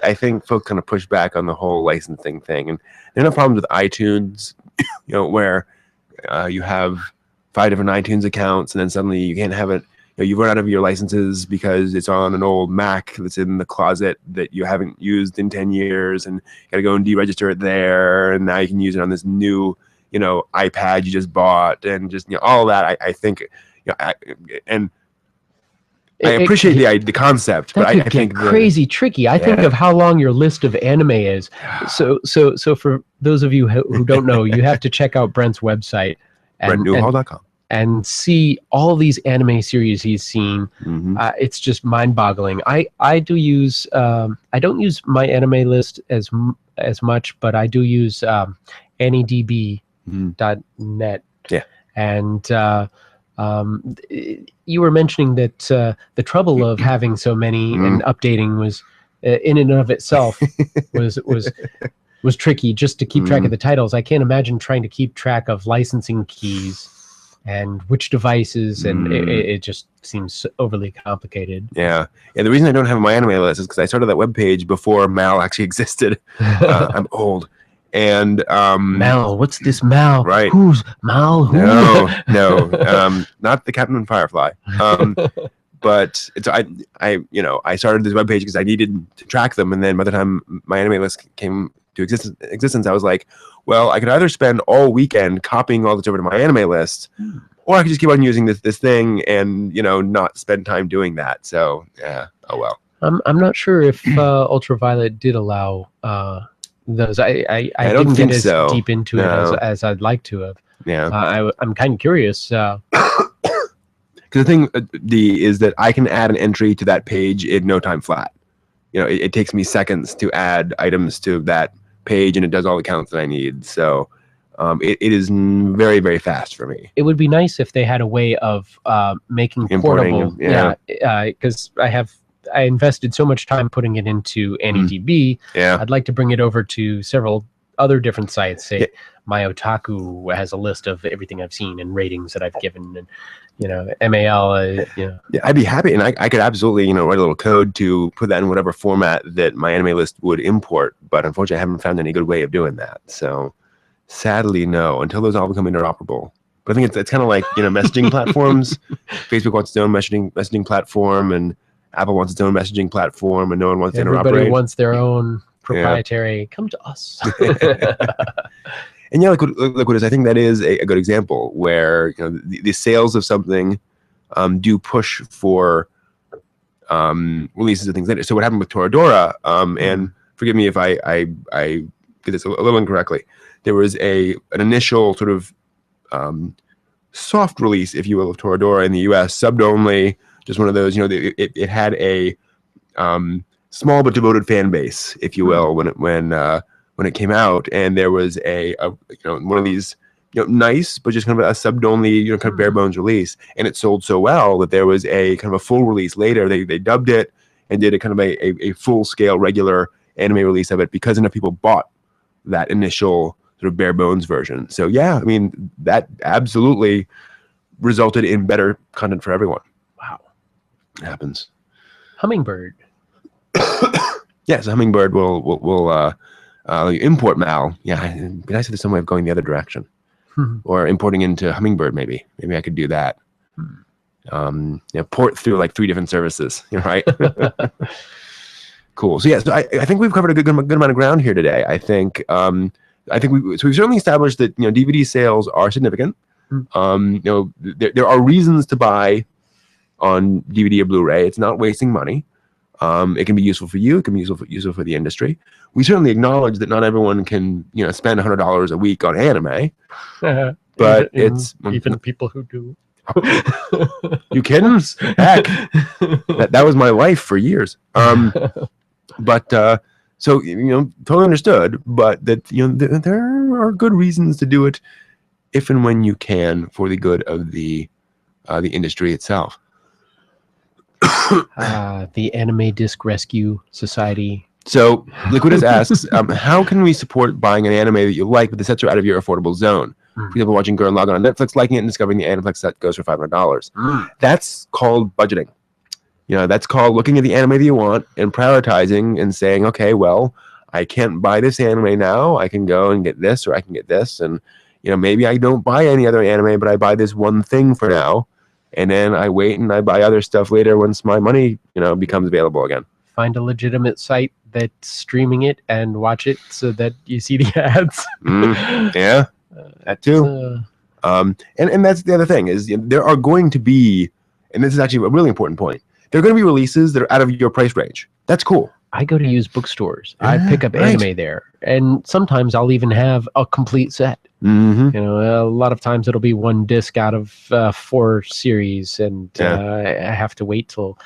[SPEAKER 1] I think folks kind of push back on the whole licensing thing, and there are no problems with iTunes, where you have 5 different iTunes accounts, and then suddenly you can't have it. You've run out of your licenses because it's on an old Mac that's in the closet that you haven't used in 10 years, and you got to go and deregister it there, and now you can use it on this new, iPad you just bought, and just all that. I think, I appreciate the concept, but I think
[SPEAKER 2] crazy tricky. I think of how long your list of anime is. So for those of you who don't know, you have to check out Brent's website.
[SPEAKER 1] BrentNewhall.com.
[SPEAKER 2] And see all these anime series he's seen. It's just mind-boggling. I do use I don't use my anime list as much, but I do use AnyDB.net.
[SPEAKER 1] Yeah.
[SPEAKER 2] And you were mentioning that the trouble of having so many and updating was in and of itself was tricky just to keep track of the titles. I can't imagine trying to keep track of licensing keys and which devices, and it just seems overly complicated.
[SPEAKER 1] Yeah. The reason I don't have my anime list is because I started that webpage before Mal actually existed. I'm old. And
[SPEAKER 2] Mal, what's this Mal?
[SPEAKER 1] Right.
[SPEAKER 2] Who's Mal? Who?
[SPEAKER 1] No, not the Captain Firefly. But it's I started this webpage because I needed to track them, and then by the time my anime list came to existence, I was like, well, I could either spend all weekend copying all this over to my anime list, or I could just keep on using this thing and not spend time doing that. So yeah, oh well.
[SPEAKER 2] I'm not sure if Ultraviolet did allow those. I
[SPEAKER 1] don't
[SPEAKER 2] didn't
[SPEAKER 1] think
[SPEAKER 2] get as
[SPEAKER 1] so.
[SPEAKER 2] deep into it as I'd like to have.
[SPEAKER 1] Yeah.
[SPEAKER 2] I'm kind of curious.
[SPEAKER 1] Because the thing is that I can add an entry to that page in no time flat. It takes me seconds to add items to that page, and it does all the counts that I need. So it is very, very fast for me.
[SPEAKER 2] It would be nice if they had a way of making
[SPEAKER 1] importing
[SPEAKER 2] portable. Because I invested so much time putting it into AnyDB. I'd like to bring it over to several other different sites. Say my Otaku has a list of everything I've seen and ratings that I've given, and MAL.
[SPEAKER 1] Yeah, I'd be happy, and I could absolutely write a little code to put that in whatever format that my anime list would import. But unfortunately, I haven't found any good way of doing that. So sadly, no. Until those all become interoperable. But I think it's kind of like messaging platforms. Facebook wants its own messaging platform, and Apple wants its own messaging platform, and no one wants to interoperate.
[SPEAKER 2] Everybody wants their own proprietary. Come to us.
[SPEAKER 1] And Liquid, I think that is a good example where the sales of something do push for releases of things later. So what happened with Toradora, and forgive me if I did this a little incorrectly, there was an initial sort of soft release, if you will, of Toradora in the US, subbed only, just one of those, it had a small but devoted fan base, if you will, when it came out, and there was a one of these nice but just kind of a subbed only kind of bare bones release, and it sold so well that there was a kind of a full release later. They dubbed it and did a kind of a full scale regular anime release of it because enough people bought that initial sort of bare bones version. So yeah, I mean that absolutely resulted in better content for everyone.
[SPEAKER 2] Wow,
[SPEAKER 1] it happens.
[SPEAKER 2] Hummingbird.
[SPEAKER 1] Yes, Hummingbird will import Mal. Yeah, it'd be nice if there's some way of going the other direction, or importing into Hummingbird. Maybe I could do that. Port through like 3 different services. Right? Cool. So yeah, so I think we've covered a good amount of ground here today. I think we've certainly established that DVD sales are significant. There are reasons to buy on DVD or Blu-ray. It's not wasting money. It can be useful for you. It can be useful for the industry. We certainly acknowledge that not everyone can, spend $100 a week on anime. But it's
[SPEAKER 2] even people who do.
[SPEAKER 1] You kidding? Heck, that was my life for years. But So, totally understood, but that, there are good reasons to do it if and when you can for the good of the industry itself.
[SPEAKER 2] The Anime Disc Rescue Society.
[SPEAKER 1] So, Liquidus asks, how can we support buying an anime that you like, but the sets are out of your affordable zone? For example, watching Gurren Lagann on Netflix, liking it, and discovering the Aniplex set goes for $500. That's called budgeting. That's called looking at the anime that you want and prioritizing and saying, okay, well, I can't buy this anime now. I can go and get this, or I can get this. And, maybe I don't buy any other anime, but I buy this one thing for now. And then I wait and I buy other stuff later once my money, becomes available again.
[SPEAKER 2] Find a legitimate site that's streaming it and watch it so that you see the ads.
[SPEAKER 1] Yeah, that too. And that's the other thing is there are going to be, and this is actually a really important point, there are going to be releases that are out of your price range. That's cool.
[SPEAKER 2] I go to used bookstores. I pick up anime there. And sometimes I'll even have a complete set. A lot of times it'll be one disc out of 4 series. And I have to wait till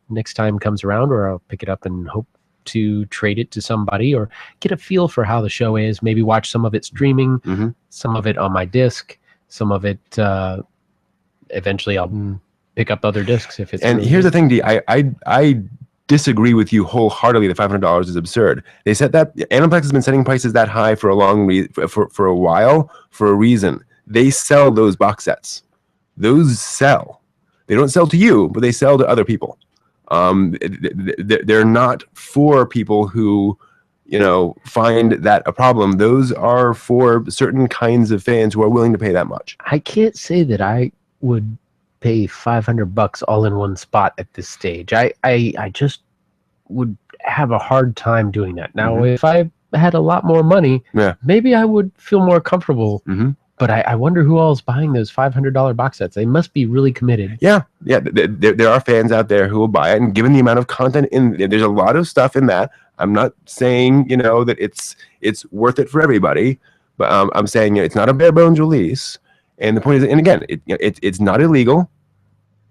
[SPEAKER 2] next time comes around, or I'll pick it up and hope to trade it to somebody or get a feel for how the show is. Maybe watch some of it streaming, some of it on my disc, some of it eventually I'll pick up other discs if it's.
[SPEAKER 1] And
[SPEAKER 2] really
[SPEAKER 1] here's
[SPEAKER 2] good.
[SPEAKER 1] the thing, D. I disagree with you wholeheartedly. The $500 is absurd. They said that Aniplex has been setting prices that high for a for a while for a reason. They sell those box sets. Those sell. They don't sell to you, but they sell to other people. They're not for people who, find that a problem. Those are for certain kinds of fans who are willing to pay that much.
[SPEAKER 2] I can't say that I would pay $500 all in one spot at this stage. I just would have a hard time doing that. Now, if I had a lot more money, maybe I would feel more comfortable. But I wonder who all is buying those $500 box sets. They must be really committed.
[SPEAKER 1] Yeah. There are fans out there who will buy it, and given the amount of content there's a lot of stuff in that. I'm not saying that it's worth it for everybody, but I'm saying it's not a bare bones release. And the point is, and again, it's not illegal.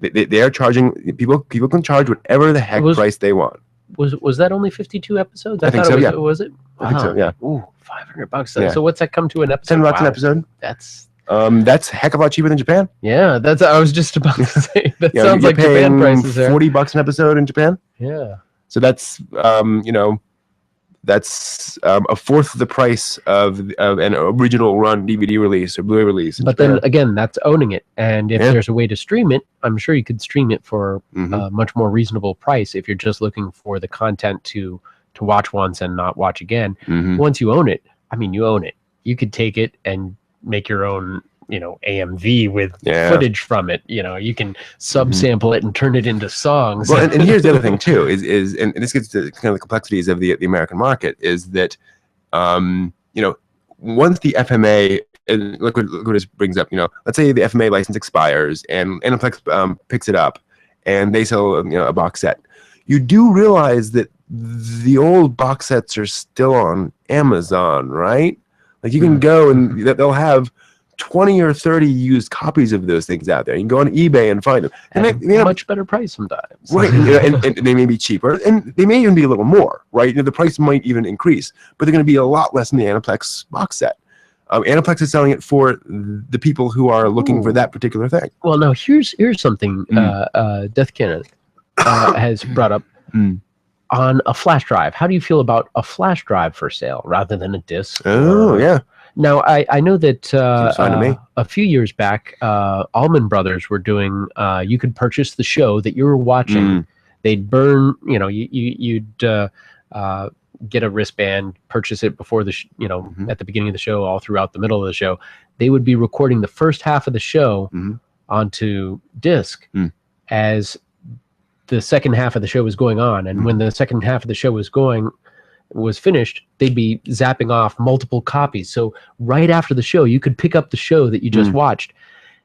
[SPEAKER 1] They are charging people. People can charge whatever the heck price they want.
[SPEAKER 2] Was that only 52 episodes?
[SPEAKER 1] I think so. Yeah.
[SPEAKER 2] Was it?
[SPEAKER 1] I think so. Yeah.
[SPEAKER 2] Ooh, $500. Yeah. So what's that come to an episode?
[SPEAKER 1] $10 an episode.
[SPEAKER 2] That's
[SPEAKER 1] a heck of a lot cheaper than Japan.
[SPEAKER 2] Yeah, I was just about to say that sounds like Japan prices there.
[SPEAKER 1] $40 an episode in Japan.
[SPEAKER 2] Yeah.
[SPEAKER 1] So that's that's a fourth of the price of an original run DVD release or Blu-ray release.
[SPEAKER 2] But then again, that's owning it. And if there's a way to stream it, I'm sure you could stream it for a much more reasonable price if you're just looking for the content to watch once and not watch again. Once you own it, I mean, you own it. You could take it and make your own, AMV with footage from it. You can subsample it and turn it into songs.
[SPEAKER 1] Well, and here's the other thing too, is and this gets to kind of the complexities of the American market, is that, once the FMA, and look what this brings up, let's say the FMA license expires and Aniplex picks it up and they sell a box set. You do realize that the old box sets are still on Amazon, right? Like you can go and they'll have 20 or 30 used copies of those things out there. You can go on eBay and find them. And
[SPEAKER 2] they much better price sometimes.
[SPEAKER 1] Right, and they may be cheaper, and they may even be a little more, right? The price might even increase, but they're going to be a lot less than the Aniplex box set. Aniplex is selling it for the people who are looking for that particular thing.
[SPEAKER 2] Well, now here's something Death Cannon has brought up. On a flash drive. How do you feel about a flash drive for sale rather than a disc?
[SPEAKER 1] Oh, yeah.
[SPEAKER 2] Now, I know that a few years back, Allman Brothers were doing, you could purchase the show that you were watching. They'd burn, you'd get a wristband, purchase it before the, at the beginning of the show, all throughout the middle of the show. They would be recording the first half of the show onto disc as the second half of the show was going on. And when the second half of the show was finished, they'd be zapping off multiple copies. So right after the show, you could pick up the show that you just watched.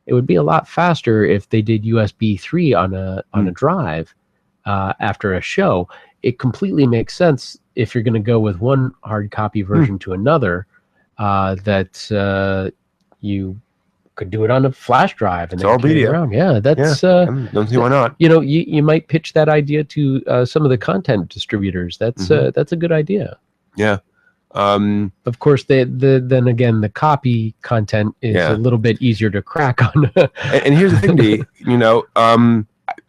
[SPEAKER 2] It would be a lot faster if they did USB 3 on a drive after a show. It completely makes sense if you're going to go with one hard copy version to another, that you could do it on a flash drive and then carry it around. Yeah, that's
[SPEAKER 1] don't see why not.
[SPEAKER 2] You might pitch that idea to some of the content distributors. That's a good idea.
[SPEAKER 1] Yeah.
[SPEAKER 2] Of course, then again, the copy content is a little bit easier to crack on.
[SPEAKER 1] and here's the thing, D.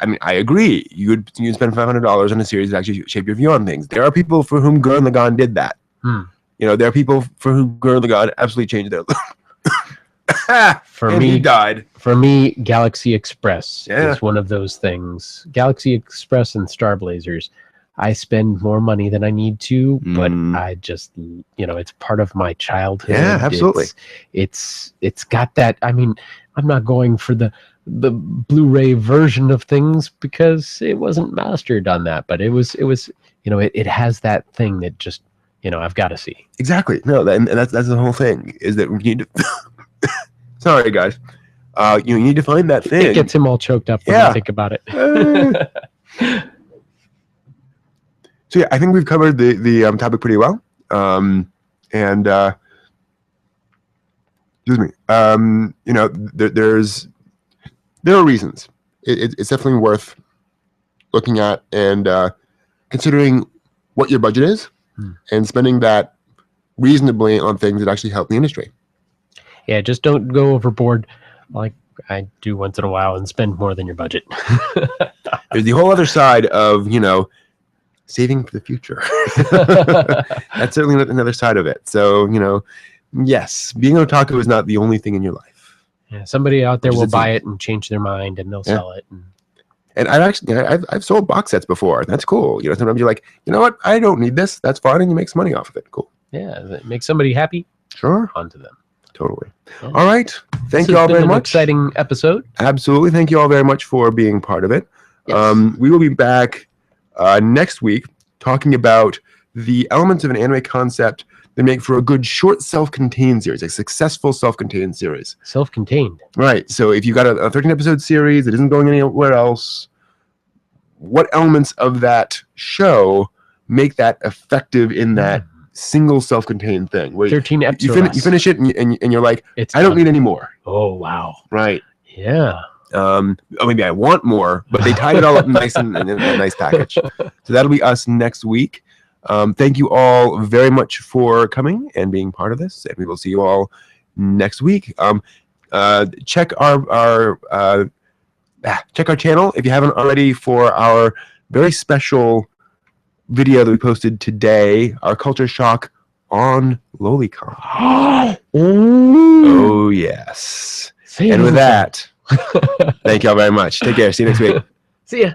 [SPEAKER 1] I mean, I agree. You'd spend $500 on a series that actually shape your view on things. There are people for whom Gurren Lagann did that. There are people for whom Gurren Lagann absolutely changed their life. He died.
[SPEAKER 2] For me, Galaxy Express is one of those things. Galaxy Express and Star Blazers. I spend more money than I need to, but I just, it's part of my childhood.
[SPEAKER 1] Yeah, absolutely.
[SPEAKER 2] It's got that. I mean, I'm not going for the Blu-ray version of things because it wasn't mastered on that, but it was, it has that thing that just, I've got to see.
[SPEAKER 1] Exactly. No, and that's the whole thing is that we need to. Sorry, guys. You need to find that thing.
[SPEAKER 2] It gets him all choked up when I think about it.
[SPEAKER 1] So yeah, I think we've covered the topic pretty well. Excuse me. There are reasons. It's definitely worth looking at and considering what your budget is and spending that reasonably on things that actually help the industry.
[SPEAKER 2] Yeah, just don't go overboard like I do once in a while and spend more than your budget.
[SPEAKER 1] There's the whole other side of, saving for the future. That's certainly another side of it. So, yes, being an otaku is not the only thing in your life.
[SPEAKER 2] Yeah, somebody out there will buy it and change their mind and they'll sell it.
[SPEAKER 1] And I've sold box sets before. That's cool. Sometimes you're like, you know what? I don't need this. That's fine. And you make some money off of it. Cool.
[SPEAKER 2] Yeah. It makes somebody happy.
[SPEAKER 1] Sure.
[SPEAKER 2] On to them.
[SPEAKER 1] Totally. Yeah. All right. Thank you all very much.
[SPEAKER 2] Exciting episode.
[SPEAKER 1] Absolutely. Thank you all very much for being part of it. Yes. We will be back next week talking about the elements of an anime concept that make for a good short self-contained series, a successful self-contained series.
[SPEAKER 2] Self-contained.
[SPEAKER 1] Right. So if you've got a 13-episode series that isn't going anywhere else, what elements of that show make that effective in that single self-contained thing? Where
[SPEAKER 2] 13 episodes.
[SPEAKER 1] You finish it and you're like, I don't need any more.
[SPEAKER 2] Oh, wow.
[SPEAKER 1] Right.
[SPEAKER 2] Yeah.
[SPEAKER 1] Maybe I want more, but they tied it all up nice in a nice package. So that'll be us next week. Thank you all very much for coming and being part of this, and we will see you all next week. Check our channel if you haven't already for our very special video that we posted today, our culture shock on Lolicon. Oh yes. And with that, thank y'all very much. Take care. See you next week.
[SPEAKER 2] See ya.